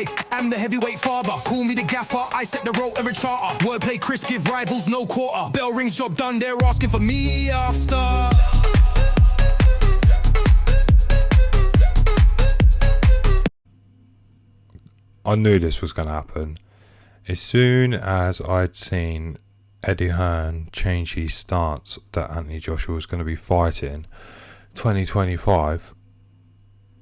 I am the heavyweight father. Call me the gaffer, I set the road every charter. Wordplay crisp, give rivals no quarter. Bell rings, job done, they're asking for me after. I knew this was going to happen. As soon as I'd seen Eddie Hearn change his stance that Anthony Joshua was going to be fighting 2025,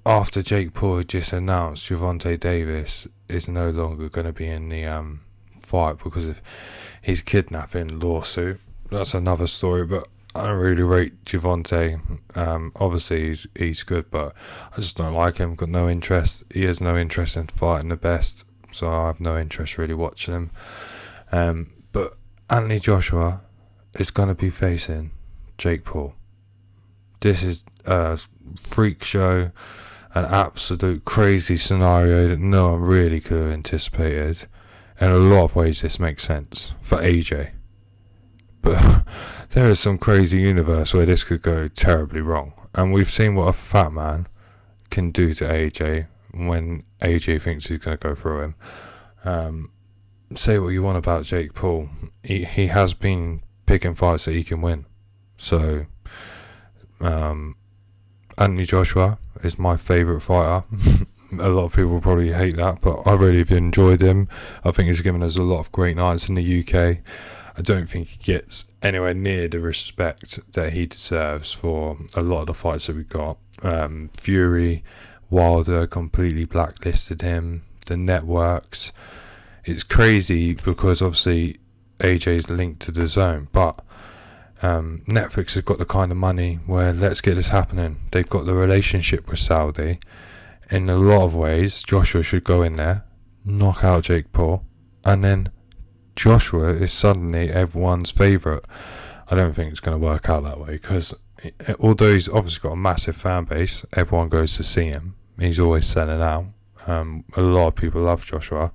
after Jake Paul had just announced Gervonta Davis is no longer going to be in the fight because of his kidnapping lawsuit. That's another story, but I don't really rate Gervonta. Obviously he's good, but I just don't like him. Got no interest. He has no interest in fighting the best, so I have no interest really watching him. But Anthony Joshua is going to be facing Jake Paul. This is a freak show, an absolute crazy scenario that no one really could have anticipated. In a lot of ways this makes sense for AJ, but there is some crazy universe where this could go terribly wrong, and we've seen what a fat man can do to AJ when AJ thinks he's going to go through him. Say what you want about Jake Paul, he has been picking fights that he can win. So Anthony Joshua is my favourite fighter. A lot of people probably hate that, but I really have enjoyed him. I think he's given us a lot of great nights in the UK. I don't think he gets anywhere near the respect that he deserves for a lot of the fights that we got. Fury, Wilder completely blacklisted him. The networks, it's crazy because obviously AJ's linked to the Zone, but Netflix has got the kind of money where let's get this happening. They've got the relationship with Saudi. In a lot of ways, Joshua should go in there, knock out Jake Paul, and then Joshua is suddenly everyone's favourite. I don't think it's going to work out that way, because although he's obviously got a massive fan base, everyone goes to see him. He's always selling out. A lot of people love Joshua.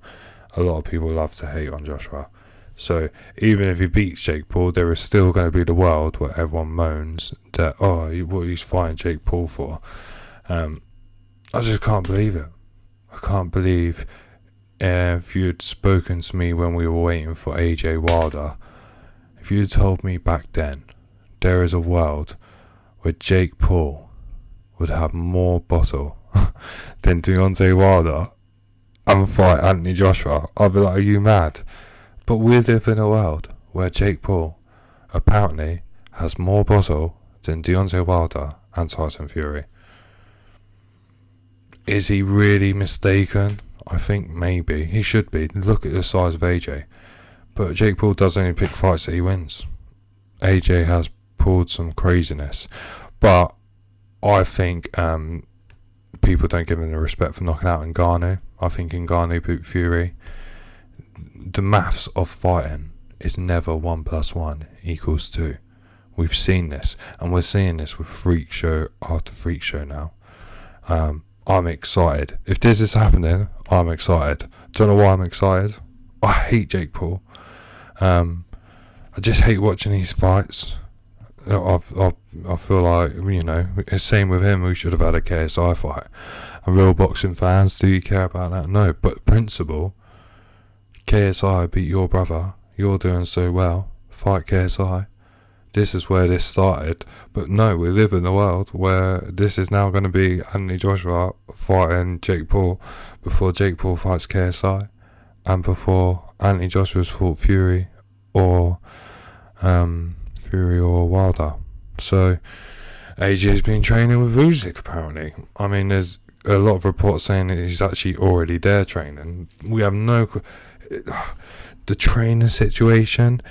A lot of people love to hate on Joshua. So even if he beats Jake Paul, there is still going to be the world where everyone moans that, oh, what he's fighting Jake Paul for. I just can't believe it. I can't believe if you had spoken to me when we were waiting for AJ Wilder, if you had told me back then there is a world where Jake Paul would have more bottle than Deontay Wilder and fight Anthony Joshua, I'd be like, are you mad? But we live in a world where Jake Paul apparently has more bottle than Deontay Wilder and Tyson Fury. Is he really mistaken? I think maybe. He should be. Look at the size of AJ. But Jake Paul does only pick fights that he wins. AJ has pulled some craziness. But I think people don't give him the respect for knocking out Ngannou. I think Ngannou beat Fury. The maths of fighting is never 1 + 1 = 2. We've seen this. And we're seeing this with freak show after freak show now. I'm excited. If this is happening, I'm excited. Don't know why I'm excited. I hate Jake Paul. I just hate watching these fights. I feel like, it's same with him. We should have had a KSI fight. And real boxing fans, do you care about that? No. But principle, KSI beat your brother. You're doing so well. Fight KSI. This is where this started. But no, we live in a world where this is now going to be Anthony Joshua fighting Jake Paul before Jake Paul fights KSI and before Anthony Joshua's fought Fury or Wilder. So AJ's been training with Usyk apparently. I mean, there's a lot of reports saying that he's actually already there training. We have no... The trainer situation,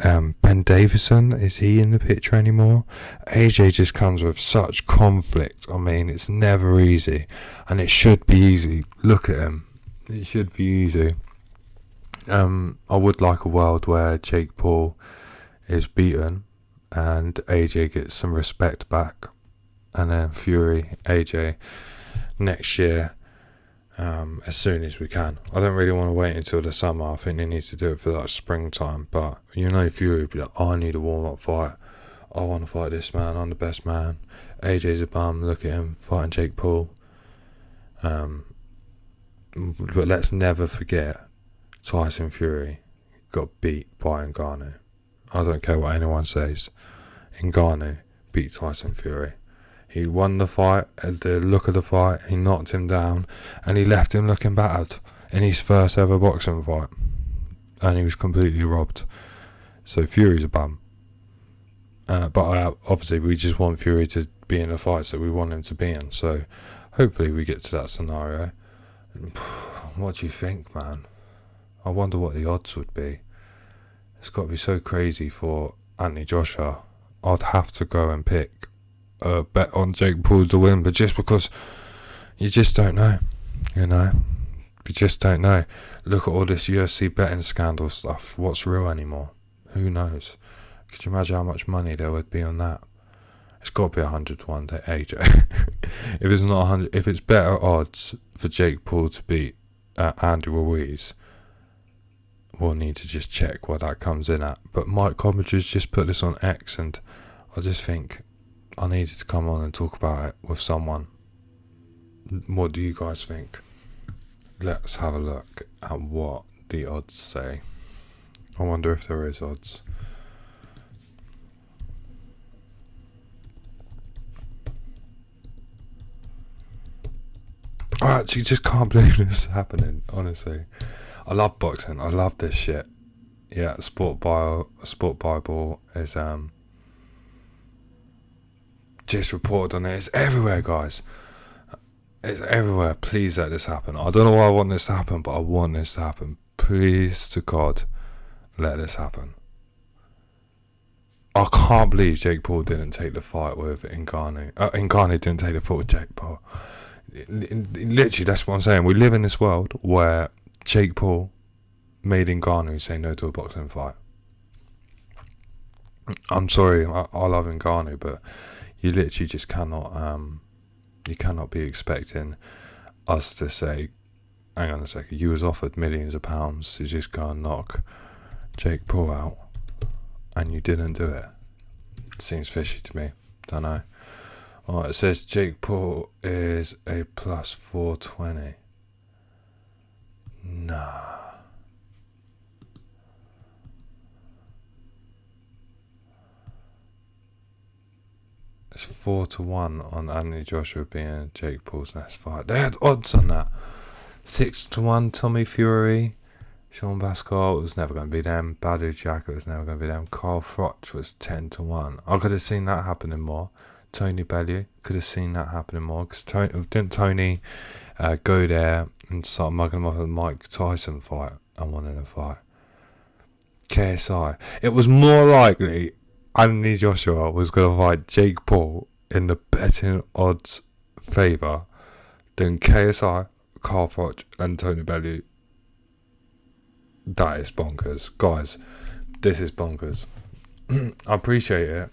Ben Davison, is he in the picture anymore? AJ just comes with such conflict. I mean, it's never easy, and it should be easy. Look at him. It should be easy. I would like a world where Jake Paul is beaten and AJ gets some respect back, and then Fury, AJ next year. As soon as we can. I don't really want to wait until the summer. I think they need to do it for that springtime. But Fury would be like, I need a warm-up fight. I want to fight this man. I'm the best man. AJ's a bum. Look at him fighting Jake Paul. But let's never forget, Tyson Fury got beat by Ngannou. I don't care what anyone says. Ngannou beat Tyson Fury. He won the fight. At the look of the fight, he knocked him down, and he left him looking battered in his first ever boxing fight, and he was completely robbed. So Fury's a bum. But obviously we just want Fury to be in the fights that we want him to be in. So hopefully we get to that scenario. What do you think, man? I wonder what the odds would be. It's got to be so crazy for Anthony Joshua. I'd have to go and pick a bet on Jake Paul to win, but just because you just don't know, you just don't know. Look at all this UFC betting scandal stuff. What's real anymore? Who knows? Could you imagine how much money there would be on that? It's got to be 100 to 1 to AJ. If it's not 100, if it's better odds for Jake Paul to beat Andy Ruiz, we'll need to just check what that comes in at. But Mike Coventry's just put this on X, and I just think I needed to come on and talk about it with someone. What do you guys think? Let's have a look at what the odds say. I wonder if there is odds. I actually just can't believe this is happening, honestly. I love boxing. I love this shit. Yeah, Sport Bible is just reported on it. It's everywhere, guys. It's everywhere. Please let this happen. I don't know why I want this to happen, but I want this to happen. Please to God, let this happen. I can't believe Jake Paul didn't take the fight with Ngannou. Ngannou didn't take the fight with Jake Paul. Literally, that's what I'm saying. We live in this world where Jake Paul made Ngannou say no to a boxing fight. I'm sorry, I love Ngannou, but you literally just cannot you cannot be expecting us to say, hang on a second, you was offered millions of pounds to just go and knock Jake Paul out, and you didn't do it. Seems fishy to me. Don't know. Alright, it says Jake Paul is a plus 420. Nah. It's 4 to 1 on Anthony Joshua being Jake Paul's next fight. They had odds on that. 6 to 1 Tommy Fury. Sean Pascal was never going to be them. Badu Jacket was never going to be them. Carl Froch was 10 to 1. I could have seen that happening more. Tony Bellew, could have seen that happening more. Because didn't Tony go there and start mugging him off at the Mike Tyson fight and wanted a fight? KSI. It was more likely Anthony Joshua was going to fight Jake Paul in the betting odds favour than KSI, Carl Froch and Tony Bellew. That is bonkers. Guys, this is bonkers. I appreciate it.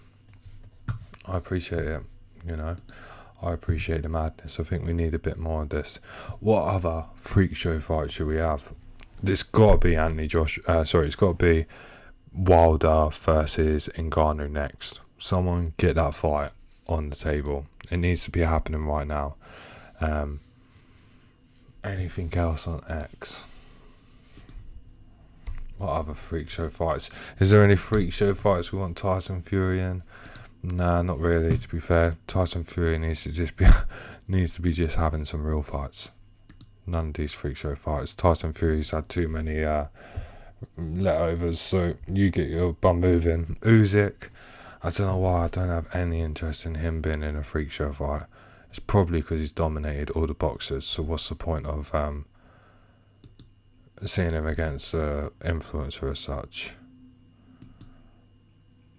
I appreciate it, I appreciate the madness. I think we need a bit more of this. What other freak show fight should we have? This got to be it's got to be Wilder versus Ngannou next. Someone get that fight on the table. It needs to be happening right now. Anything else on X? What other freak show fights? Is there any freak show fights we want Tyson Fury in? Nah, not really, to be fair. Tyson Fury needs to be just having some real fights. None of these freak show fights. Tyson Fury's had too many letovers, so you get your bum moving. Usyk, I don't know why I don't have any interest in him being in a freak show fight. It's probably because he's dominated all the boxers, so what's the point of seeing him against influencer as such?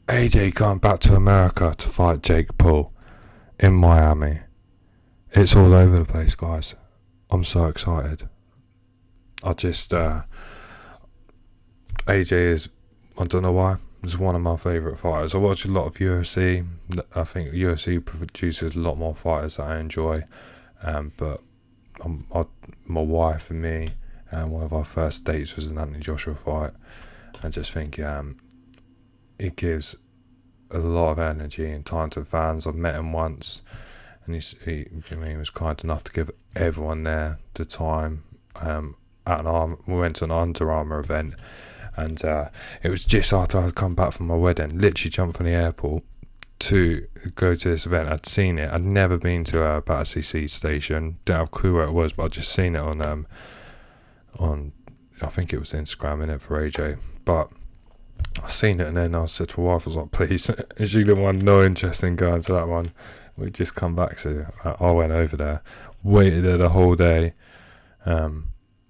AJ going back to America to fight Jake Paul in Miami. It's all over the place, guys. I'm so excited. AJ is, I don't know why, is one of my favourite fighters. I watch a lot of UFC. I think UFC produces a lot more fighters that I enjoy. But my wife and me, one of our first dates was an Anthony Joshua fight. I just think it gives a lot of energy and time to fans. I've met him once, and he was kind enough to give everyone there the time we went to an Under Armour event, and it was just after I'd come back from my wedding. Literally jumped from the airport to go to this event. I'd seen it. I'd never been to a Battersea Sea station. Didn't have a clue where it was, but I'd just seen it on I think it was Instagram, innit, for AJ. But I seen it, and then I said to my wife, I was like, please, and she didn't want no interest in going to that one. We just come back, so I went over there, waited there the whole day. Don't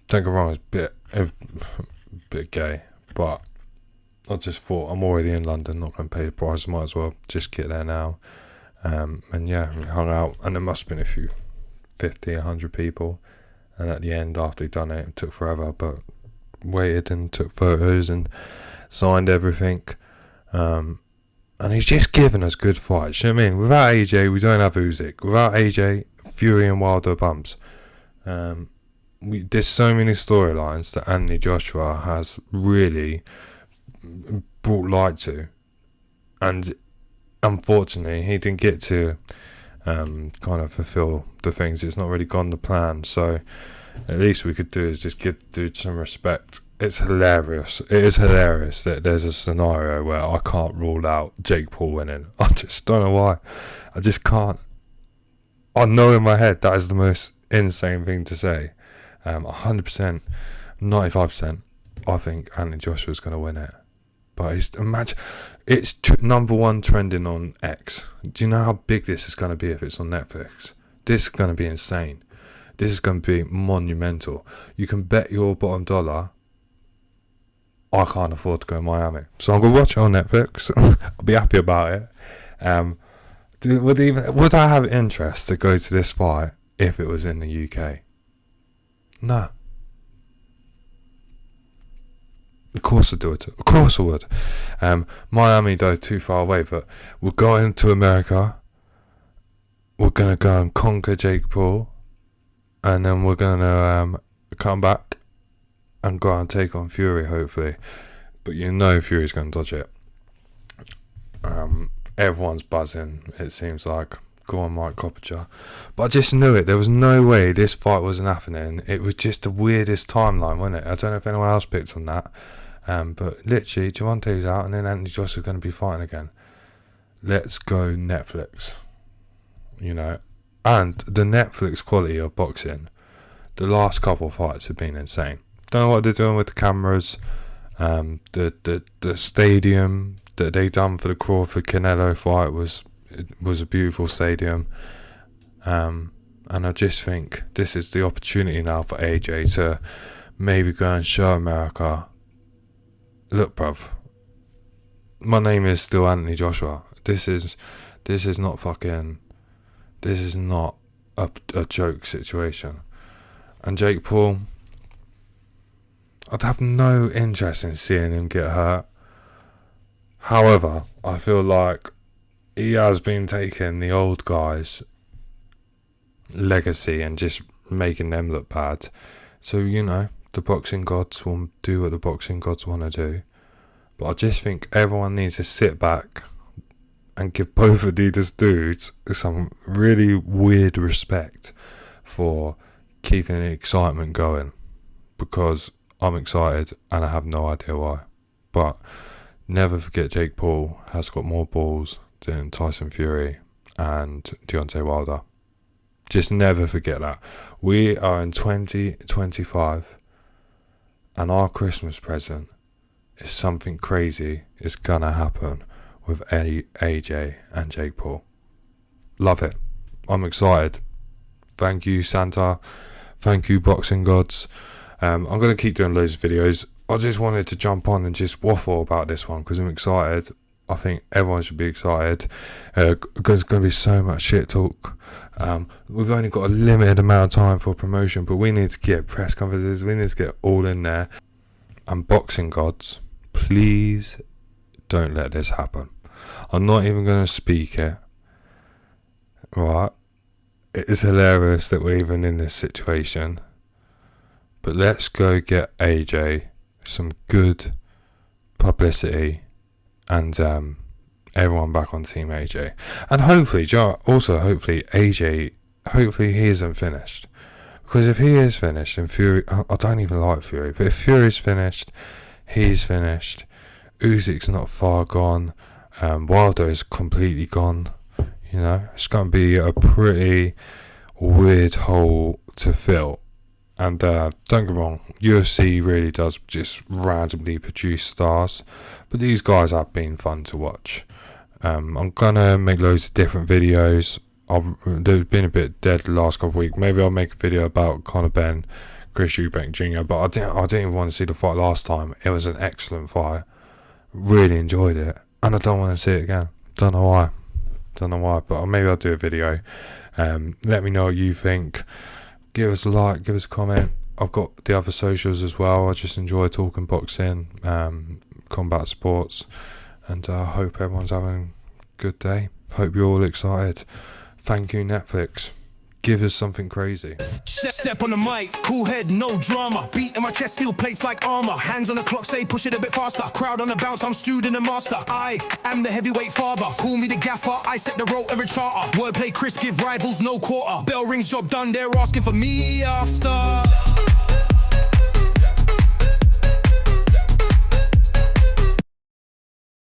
get me wrong, it's a bit gay, but I just thought, I'm already in London, not going to pay the price, might as well just get there now. And yeah, we hung out, and there must have been a few 50, 100 people, and at the end, after he'd done it, it took forever, but waited and took photos and signed everything. And he's just given us good fights. You know what I mean? Without AJ, we don't have Usyk. Without AJ, Fury and Wilder bumps. There's so many storylines that Anthony Joshua has really brought light to, and unfortunately, he didn't get to kind of fulfill the things. It's not really gone to plan. So at least we could do is just give the dude some respect. It's hilarious. It is hilarious that there's a scenario where I can't rule out Jake Paul winning. I just don't know why. I just can't. I know in my head that is the most insane thing to say. 100%, 95%, I think Anthony Joshua's going to win it. But imagine, it's number one trending on X. Do you know how big this is going to be if it's on Netflix? This is going to be insane. This is going to be monumental. You can bet your bottom dollar I can't afford to go to Miami, so I'm going to watch it on Netflix. I'll be happy about it. Would I have interest to go to this fight if it was in the UK? No. Of course I'd do it. Of course I would. Miami, though, too far away, but we're going to America. We're going to go and conquer Jake Paul, and then we're going to come back and go and take on Fury, hopefully. But you know Fury's going to dodge it. Everyone's buzzing, it seems like. Go on, Mike Coppinger. But I just knew it. There was no way this fight wasn't happening. It was just the weirdest timeline, wasn't it? I don't know if anyone else picked on that. But literally, Gervonta's out, and then Anthony Joshua's going to be fighting again. Let's go Netflix. You know. And the Netflix quality of boxing, the last couple of fights have been insane. Don't know what they're doing with the cameras. The stadium that they done for the Crawford Canelo fight was a beautiful stadium. And I just think this is the opportunity now for AJ to maybe go and show America, look, bruv, my name is still Anthony Joshua. This is not a joke situation. And Jake Paul, I'd have no interest in seeing him get hurt. However, I feel like he has been taking the old guys' legacy and just making them look bad. So, you know, the boxing gods will do what the boxing gods want to do. But I just think everyone needs to sit back and give both of these dudes some really weird respect for keeping the excitement going. Because I'm excited and I have no idea why. But never forget Jake Paul has got more balls than Tyson Fury and Deontay Wilder. Just never forget that. We are in 2025 and our Christmas present is something crazy is gonna happen with AJ and Jake Paul. Love it. I'm excited. Thank you, Santa. Thank you, boxing gods. I'm going to keep doing loads of videos. I just wanted to jump on and just waffle about this one because I'm excited. I think everyone should be excited. There's going to be so much shit talk. We've only got a limited amount of time for promotion, but we need to get press conferences. We need to get all in there. And boxing gods, please don't let this happen. I'm not even going to speak it. Right? It is hilarious that we're even in this situation. But let's go get AJ some good publicity and everyone back on Team AJ. And hopefully, hopefully AJ, hopefully he isn't finished. Because if he is finished and Fury, I don't even like Fury, but if Fury's finished, he's finished. Usyk's not far gone. Wilder is completely gone. You know, it's going to be a pretty weird hole to fill. And don't get me wrong, UFC really does just randomly produce stars, but these guys have been fun to watch. I'm gonna make loads of different videos. They've been a bit dead the last couple of weeks. Maybe I'll make a video about Conor Benn, Chris Eubank Jr. But I didn't even want to see the fight last time. It was an excellent fight. Really enjoyed it, and I don't want to see it again. Don't know why, but maybe I'll do a video. Let me know what you think. Give us a like, give us a comment. I've got the other socials as well. I just enjoy talking boxing, combat sports, and I hope everyone's having a good day. Hope you're all excited. Thank you, Netflix. Give us something crazy. Step on the mic, cool head, no drama. Beat in my chest, steel plates like armor. Hands on the clock, say push it a bit faster. Crowd on the bounce, I'm student and master. I am the heavyweight father. Call me the gaffer, I set the road every charter. Wordplay crisp, give rivals no quarter. Bell rings, job done, they're asking for me after.